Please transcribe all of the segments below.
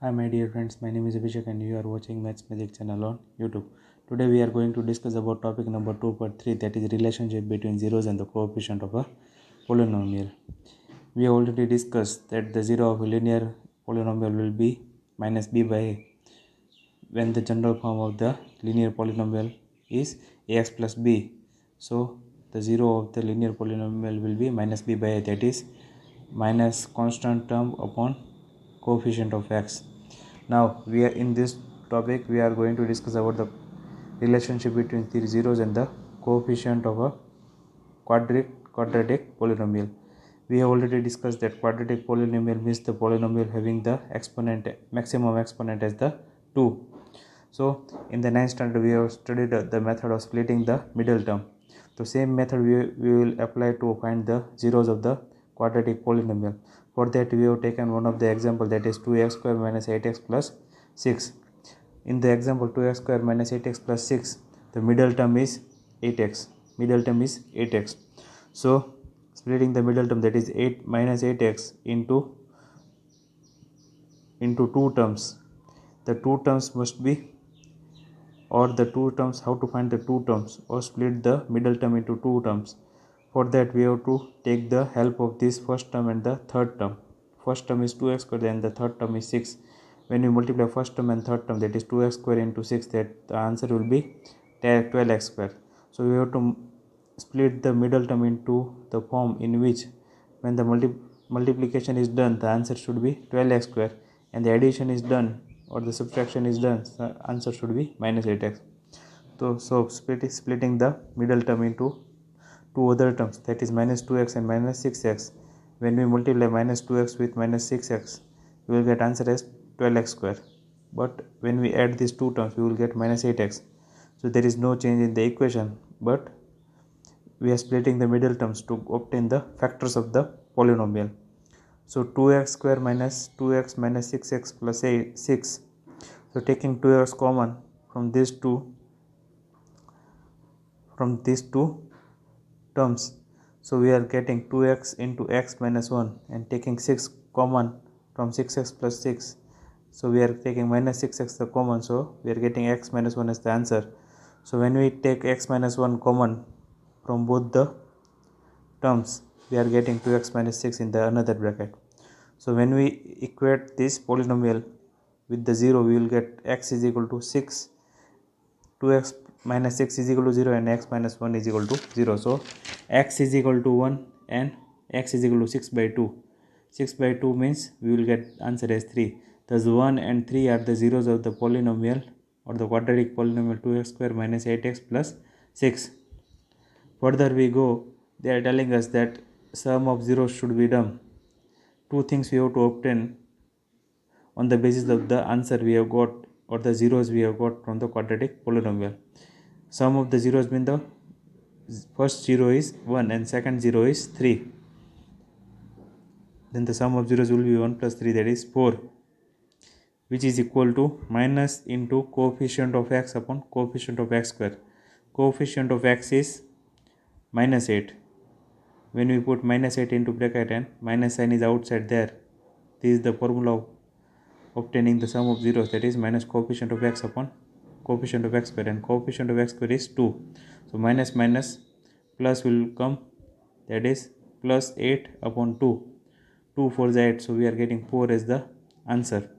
Hi my dear friends, my name is Abhishek and you are watching Maths Magic channel on YouTube. Today we are going to discuss about topic number 2.3, that is relationship between zeros and the coefficient of a polynomial. We have already discussed that the zero of a linear polynomial will be minus b by a when the general form of the linear polynomial is ax plus b. So the zero of the linear polynomial will be minus b by a, that is minus constant term upon coefficient of x. Now we are in this topic we are going to discuss about the relationship between the zeros and the coefficient of a quadratic polynomial. We have already discussed that quadratic polynomial means the polynomial having the maximum exponent as the 2. So in the 9th standard we have studied the method of splitting the middle term. The same method we will apply to find the zeros of the quadratic polynomial. For that we have taken one of the example, that is 2x square minus 8x plus 6. In the example 2x square minus 8x plus 6, the middle term is 8x. So splitting the middle term, that is 8 minus 8x into two terms. The two terms must be, or the two terms, how to find the two terms or split the middle term into two terms. For that we have to take the help of this first term and the third term. First term is 2x square and the third term is 6. When we multiply first term and third term, that is 2x square into 6, that the answer will be 12x square. So we have to split the middle term into the form in which when the multiplication is done, the answer should be 12x square, and the addition is done or the subtraction is done, the answer should be minus 8x. So splitting the middle term into two other terms, that is minus 2x and minus 6x. When we multiply minus 2x with minus 6x, we will get answer as 12x square. But when we add these two terms, we will get minus 8x. So there is no change in the equation, but we are splitting the middle terms to obtain the factors of the polynomial. So 2x square minus 2x minus 6x plus 6. So taking 2x common from these two terms, so we are getting 2x into x minus 1, and taking 6 common from 6x plus 6, so we are taking minus 6x the common, so we are getting x minus 1 as the answer. So when we take x minus 1 common from both the terms, we are getting 2x minus 6 in the another bracket. So when we equate this polynomial with the 0, we will get x is equal to 6, 2x minus 6 is equal to 0, and x minus 1 is equal to 0. So x is equal to 1 and x is equal to 6 by 2. 6 by 2 means we will get answer as 3. Thus 1 and 3 are the zeros of the polynomial or the quadratic polynomial 2x square minus 8x plus 6. Further we go, they are telling us that sum of zeros should be done. Two things we have to obtain on the basis of the answer we have got or the zeros we have got from the quadratic polynomial. Sum of the zeros mean the first 0 is 1 and second 0 is 3. Then the sum of zeros will be 1 plus 3, that is 4, which is equal to minus into coefficient of x upon coefficient of x square. Coefficient of x is minus 8. When we put minus 8 into bracket and minus sign is outside there, this is the formula of obtaining the sum of zeros, that is minus coefficient of x upon coefficient of x square, and coefficient of x square is 2. So minus minus plus will come, that is plus 8 upon 2. 2 for the 8, so we are getting 4 as the answer.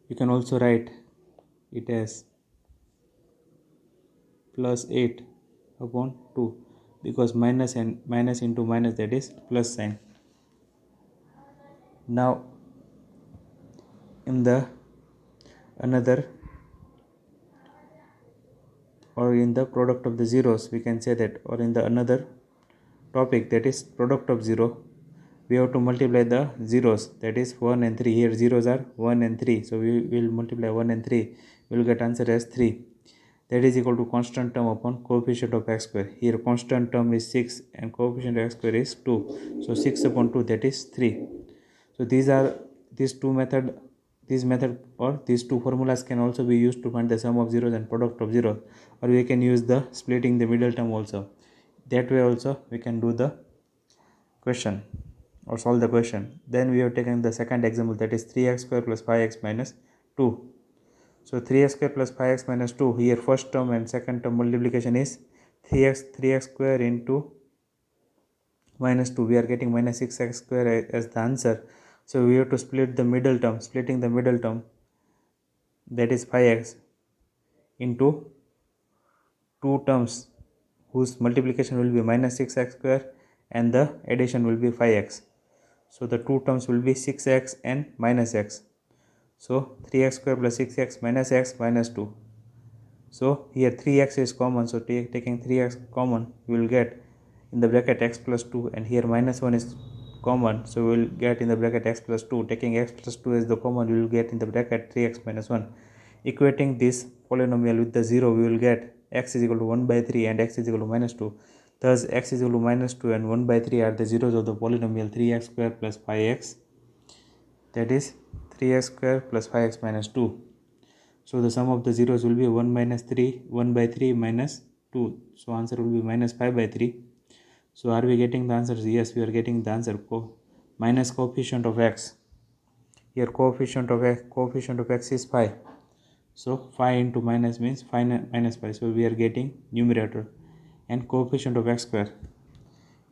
You can also write it as plus 8 upon 2, because minus and minus into minus, that is plus sign. Now in the another or in the product of the zeros, we can say that, or in the another topic, that is product of 0, we have to multiply the zeros, that is 1 and 3. Here zeros are 1 and 3, so we will multiply 1 and 3, we will get answer as 3. That is equal to constant term upon coefficient of x square. Here constant term is 6 and coefficient of x square is 2, so 6 upon 2, that is 3. So these method or these two formulas can also be used to find the sum of zeros and product of zeros, or we can use the splitting the middle term also. That way also we can do the question. or solve the question. Then we have taken the second example, that is 3x square plus 5x minus 2. So 3x square plus 5x minus 2, here first term and second term multiplication is 3x square into minus 2. We are getting minus 6x square as the answer. So we have to split the middle term. Splitting the middle term, that is 5x, into two terms whose multiplication will be minus 6x square and the addition will be 5x. So the two terms will be 6x and minus x. So 3x square plus 6x minus x minus 2. So here 3x is common, so taking 3x common, we will get in the bracket x plus 2, and here minus 1 is common, so we will get in the bracket x plus 2. Taking x plus 2 as the common, we will get in the bracket 3x minus 1. Equating this polynomial with the 0, we will get x is equal to 1 by 3 and x is equal to minus 2. Thus x is equal to minus 2 and 1 by 3 are the zeros of the polynomial 3x square plus 5x, that is 3x square plus 5x minus 2. So the sum of the zeros will be 1 minus 3, 1 by 3 minus 2. So answer will be minus 5 by 3. So are we getting the answer? Yes, we are getting the answer. Minus coefficient of x. Here coefficient of x is 5. So 5 into minus means 5 minus 5. So we are getting numerator. And coefficient of x square.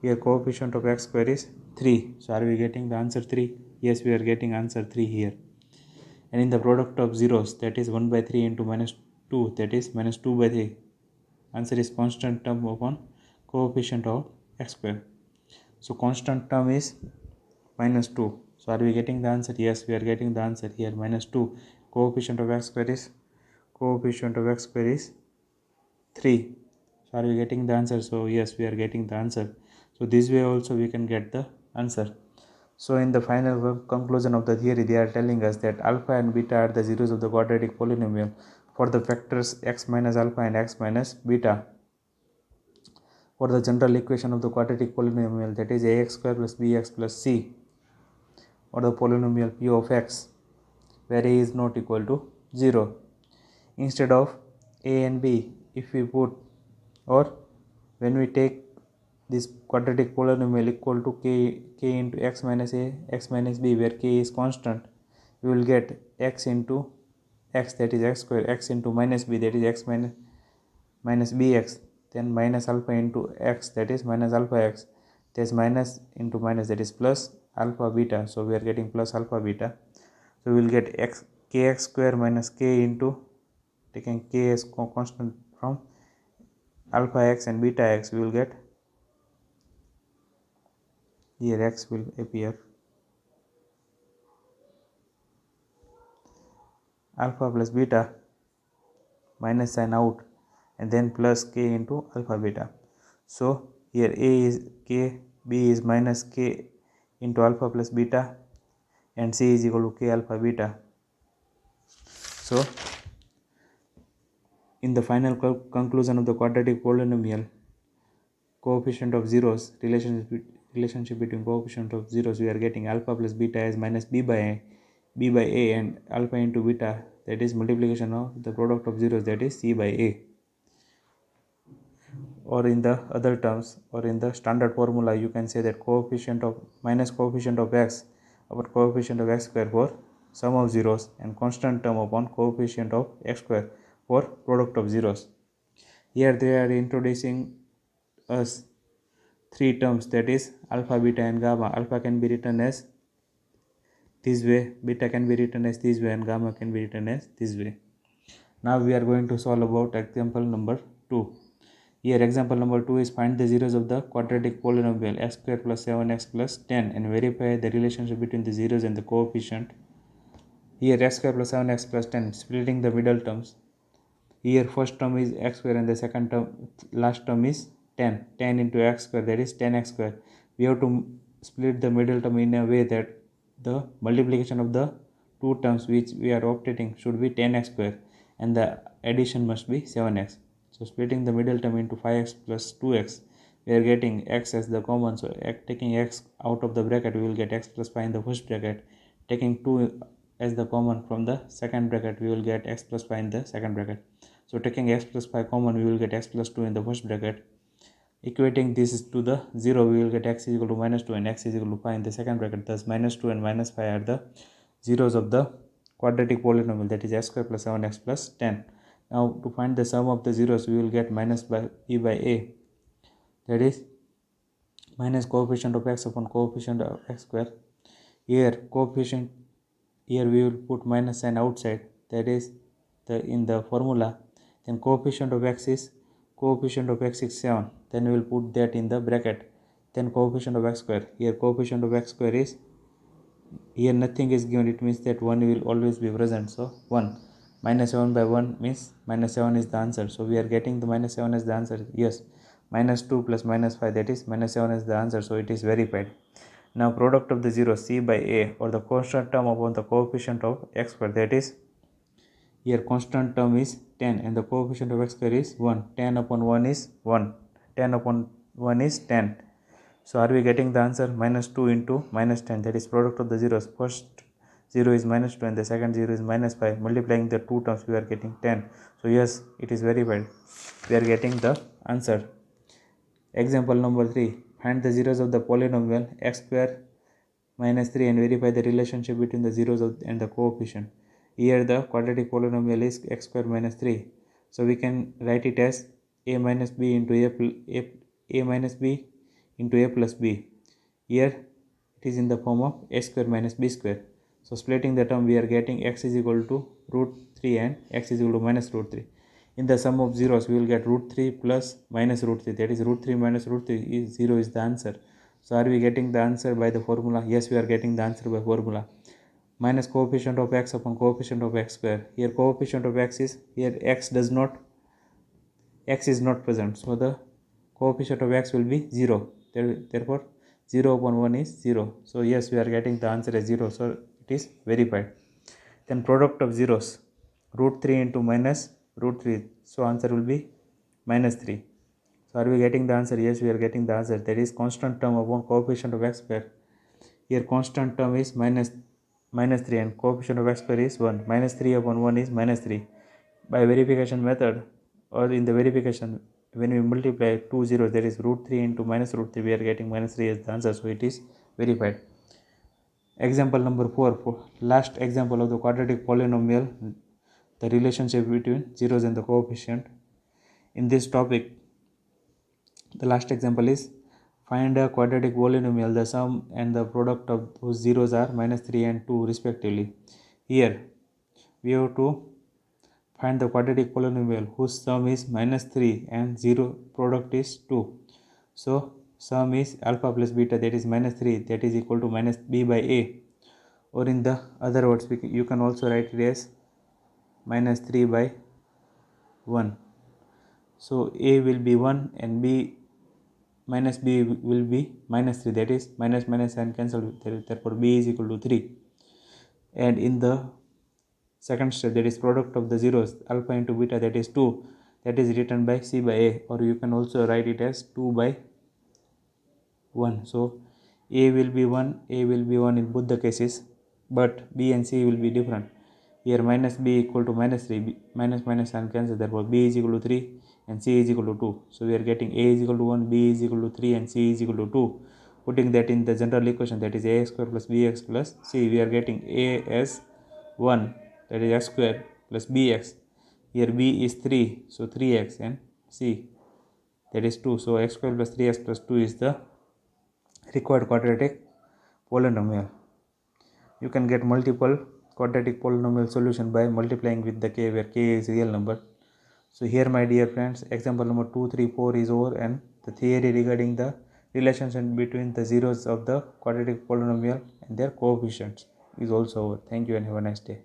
Here coefficient of x square is 3. So are we getting the answer 3? Yes, we are getting answer 3 here. And in the product of zeros, that is 1 by 3 into minus 2, that is minus 2 by 3. Answer is constant term upon coefficient of x square. So constant term is minus 2. So are we getting the answer? Yes, we are getting the answer here, minus 2. Coefficient of x square is 3. So are we getting the answer? So yes, we are getting the answer. So this way also we can get the answer. So in the final conclusion of the theory, they are telling us that alpha and beta are the zeros of the quadratic polynomial for the factors x minus alpha and x minus beta. For the general equation of the quadratic polynomial, that is ax square plus bx plus c, or the polynomial p of x, where a is not equal to 0. Instead of a and b, if we put, or when we take this quadratic polynomial equal to k into x minus a, x minus b, where k is constant, we will get x into x, that is x square, x into minus b, that is x minus bx, then minus alpha into x, that is minus alpha x, there's minus into minus, that is plus alpha beta. So we are getting plus alpha beta. So we will get kx square minus k into, taking k as constant from alpha x and beta x, we will get, here x will appear alpha plus beta minus sign out, and then plus k into alpha beta. So here a is k, b is minus k into alpha plus beta, and c is equal to k alpha beta. So in the final conclusion of the quadratic polynomial, coefficient of zeros, relationship between coefficient of zeros, we are getting alpha plus beta as minus b by a, and alpha into beta, that is multiplication of the product of zeros, that is c by a. Or in the other terms, or in the standard formula, you can say that coefficient of minus coefficient of x upon coefficient of x square for sum of zeros, and constant term upon coefficient of x square for product of zeros. Here they are introducing us three terms, that is alpha, beta and gamma. Alpha can be written as this way, beta can be written as this way, and gamma can be written as this way. Now we are going to solve about example number 2. Here example number 2 is find the zeros of the quadratic polynomial x square plus 7x plus 10 and verify the relationship between the zeros and the coefficient. Here x square plus 7x plus 10, splitting the middle terms. Here first term is x square and the second term, last term is 10. 10 into x square, that is 10x square. We have to split the middle term in a way that the multiplication of the two terms which we are optating should be 10x square, and the addition must be 7x. So splitting the middle term into 5x plus 2x, we are getting x as the common. So taking x out of the bracket, we will get x plus 5 in the first bracket. Taking 2 as the common from the second bracket, we will get x plus 5 in the second bracket. So taking x plus 5 common, we will get x plus 2 in the first bracket. Equating this to the 0, we will get x is equal to minus 2 and x is equal to 5 in the second bracket. Thus minus 2 and minus 5 are the zeros of the quadratic polynomial, that is x square plus 7x plus 10. Now to find the sum of the zeros, we will get minus b by a, that is minus coefficient of x upon coefficient of x square. Here coefficient, here we will put minus sign outside, that is in the formula. Then coefficient of x is 7, then we will put that in the bracket. Then coefficient of x square, here coefficient of x square is, here nothing is given, it means that 1 will always be present, so 1 minus 7 by 1 means minus 7 is the answer. So we are getting the minus 7 as the answer. Yes, minus 2 plus minus 5, that is minus 7 is the answer, so it is verified. Now product of the zeros c by a, or the constant term upon the coefficient of x square, that is here constant term is 10 and the coefficient of x square is 1. 10 upon 1 is 1. 10 upon 1 is 10. So are we getting the answer? Minus 2 into minus 10, that is product of the zeros. First 0 is minus 2 and the second 0 is minus 5. Multiplying the two terms, we are getting 10. So yes, it is verified. We are getting the answer. Example number 3. Find the zeros of the polynomial x square minus 3 and verify the relationship between the zeros and the coefficient. Here the quadratic polynomial is x square minus 3. So we can write it as a minus b into a minus b into a plus b. Here it is in the form of a square minus b square. So splitting the term, we are getting x is equal to root 3 and x is equal to minus root 3. In the sum of zeros, we will get root 3 plus minus root 3, that is root 3 minus root 3 is 0 is the answer. So are we getting the answer by the formula? Yes, we are getting the answer by formula. Minus coefficient of x upon coefficient of x square. Here coefficient of x is, here x is not present, so the coefficient of x will be 0. Therefore 0 upon 1 is 0. So yes, we are getting the answer as 0, so it is verified. Then product of zeros, root 3 into minus root 3, so answer will be minus 3. So are we getting the answer? Yes, we are getting the answer, that is constant term upon coefficient of x square. Here constant term is minus 3 and coefficient of x square is 1. Minus 3 upon 1 is minus 3. By verification method, or in the verification, when we multiply two zeros, that is root 3 into minus root 3, we are getting minus 3 as the answer, so it is verified. Example number 4, last example of the quadratic polynomial, the relationship between zeros and the coefficient. In this topic, the last example is find a quadratic polynomial, the sum and the product of whose zeros are minus 3 and 2 respectively. Here we have to find the quadratic polynomial whose sum is minus 3 and 0 product is 2. So sum is alpha plus beta, that is minus 3, that is equal to minus b by a, or in the other words, you can also write it as minus 3 by 1. So a will be 1 and b minus b will be minus 3, that is minus minus and cancel, therefore b is equal to 3. And in the second step, that is product of the zeros alpha into beta, that is 2, that is written by c by a, or you can also write it as 2 by 1. So a will be 1 in both the cases, but b and c will be different. Here minus b equal to minus 3, minus minus and cancel, therefore b is equal to 3 and c is equal to 2. So we are getting a is equal to 1, b is equal to 3 and c is equal to 2. Putting that in the general equation, that is ax square plus bx plus c, we are getting a as 1, that is x square plus bx. Here b is 3, so 3x, and c, that is 2. So x square plus 3x plus 2 is the required quadratic polynomial. You can get multiple quadratic polynomial solution by multiplying with the k, where k is real number. So here, my dear friends, example number 2, 3, 4 is over, and the theory regarding the relationship between the zeros of the quadratic polynomial and their coefficients is also over. Thank you and have a nice day.